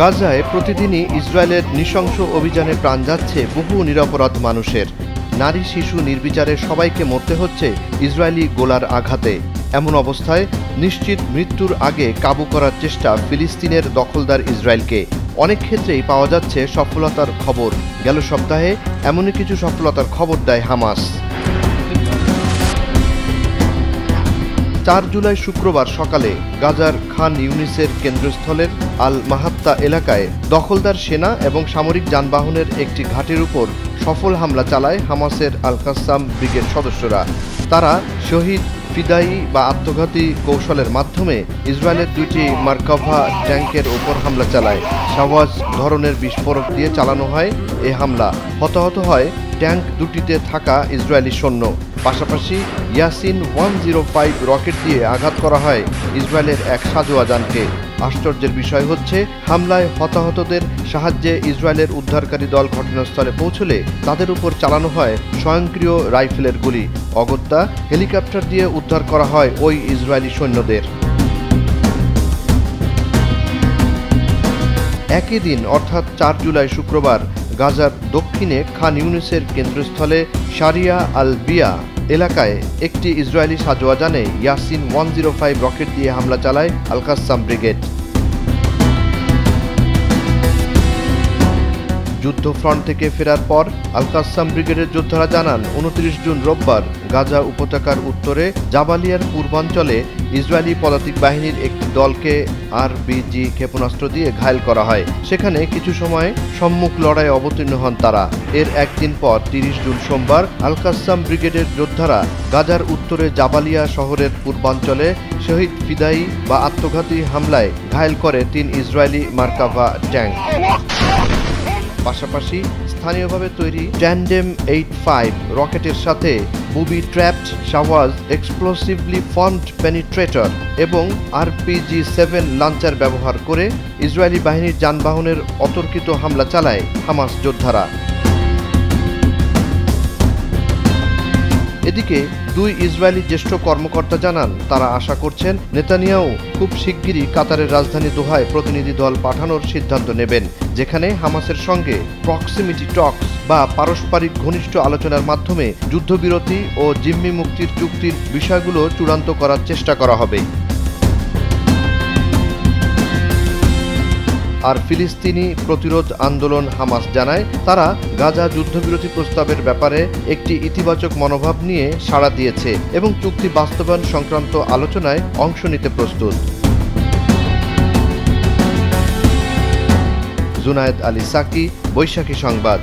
গাজায় প্রতিদিনই ইসরায়েলের নৃশংস অভিযানে প্রাণ যাচ্ছে বহু নিরপরাধ মানুষের। নারী শিশু নির্বিচারে সবাইকে মরতে হচ্ছে ইসরায়েলি গোলার আঘাতে। এমন অবস্থায় নিশ্চিত মৃত্যুর আগে কাবু করার চেষ্টা ফিলিস্তিনের দখলদার ইসরায়েলকে। অনেক ক্ষেত্রেই পাওয়া যাচ্ছে সফলতার খবর। গেল সপ্তাহে এমনই কিছু সফলতার খবর দেয় হামাস। 4 জুলাই শুক্রবার সকালে গাজার খান ইউনিসের কেন্দ্রস্থলের আল মাহাত্তা এলাকায় দখলদার সেনা এবং সামরিক যানবাহনের একটি ঘাটের উপর সফল হামলা চালায় হামাসের আল কাসাম ব্রিগেড সদস্যরা। তারা শহীদ ফিদায়ী বা আত্মঘাতী কৌশলের মাধ্যমে ইসরায়েলের 2টি মার্কাভা ট্যাঙ্কের ওপর হামলা চালায়। শাওয়াজ ধরনের বিস্ফোরক দিয়ে চালানো হয় এ হামলা। হতাহত হয় ট্যাঙ্ক দুটিতে থাকা ইসরায়েলি সৈন্য। পাশাপাশি ইয়াসিন 105 রকেট দিয়ে আঘাত করা হয় ইসরায়েলের এক সাজোয়া যানকে। আশ্চর্যের বিষয় হচ্ছে, হামলায় হতাহতদের সাহায্যে ইসরায়েলের উদ্ধারকারী দল ঘটনাস্থলে পৌঁছলে তাদের উপর চালানো হয় স্বয়ংক্রিয় রাইফেলের গুলি। অগত্যা হেলিকপ্টার দিয়ে উদ্ধার করা হয় ওই ইসরায়েলি সৈন্যদের। একই দিন অর্থাৎ 4 জুলাই শুক্রবার গাজার দক্ষিণে খান ইউনিসের কেন্দ্রস্থলে শারিয়া আল বিয়া এলাকায় একটি ইসরায়েলি সাজোয়া যানে ইয়াসিন 105 রকেট দিয়ে হামলা চালায় আল কাসাম ব্রিগেড। যুদ্ধফ্রন্ট থেকে ফেরার পর আল কাসাম ব্রিগেডের যোদ্ধারা জানান, 29 জুন রোববার গাজা উপত্যকার উত্তরে জাবালিয়ার পূর্বাঞ্চলে ইসরায়েলি পদাতিক বাহিনীর একটি দলকে RPG ক্ষেপণাস্ত্র দিয়ে ঘায়েল করা হয়। সেখানে কিছু সময় সম্মুখ লড়াইয়ে অবতীর্ণ হন তারা। এর একদিন পর 30 জুন সোমবার আল কাসাম ব্রিগেডের যোদ্ধারা গাজার উত্তরে জাবালিয়া শহরের পূর্বাঞ্চলে শহীদ ফিদায়ী বা আত্মঘাতী হামলায় ঘায়েল করে 3 ইসরায়েলি মার্কাভা ট্যাঙ্ক। পাশাপাশি স্থানীয়ভাবে তৈরি ট্যান্ডেম 85 রকেটের সাথে বুবি ট্র্যাপড শাওয়াজ এক্সপ্লোসিভলি ফর্মড পেনিট্রেটর এবং RPG-7 লঞ্চার ব্যবহার করে ইসরায়েলি বাহিনীর যানবাহনের অতর্কিত হামলা চালায় হামাস যোদ্ধারা। এদিকে 2 ইসরায়েলি জ্যেষ্ঠ কর্মকর্তা জানান, তারা আশা করছেন নেতানিয়াহু খুব শিগগিরই কাতারের রাজধানী দোহায় প্রতিনিধি দল পাঠানোর সিদ্ধান্ত নেবেন, যেখানে হামাসের সঙ্গে প্রক্সিমিটি টকস বা পারস্পরিক ঘনিষ্ঠ আলোচনার মাধ্যমে যুদ্ধবিরতি ও জিম্মি মুক্তির চুক্তির বিষয়গুলো চূড়ান্ত করার চেষ্টা করা হবে। আর ফিলিস্তিনি প্রতিরোধ আন্দোলন হামাস জানায়, তারা গাজা যুদ্ধবিরতি প্রস্তাবের ব্যাপারে একটি ইতিবাচক মনোভাব নিয়ে সাড়া দিয়েছে এবং চুক্তি বাস্তবায়ন সংক্রান্ত আলোচনায় অংশ নিতে প্রস্তুত। জুনায়েদ আলী সাকি, বৈশাখী সংবাদ।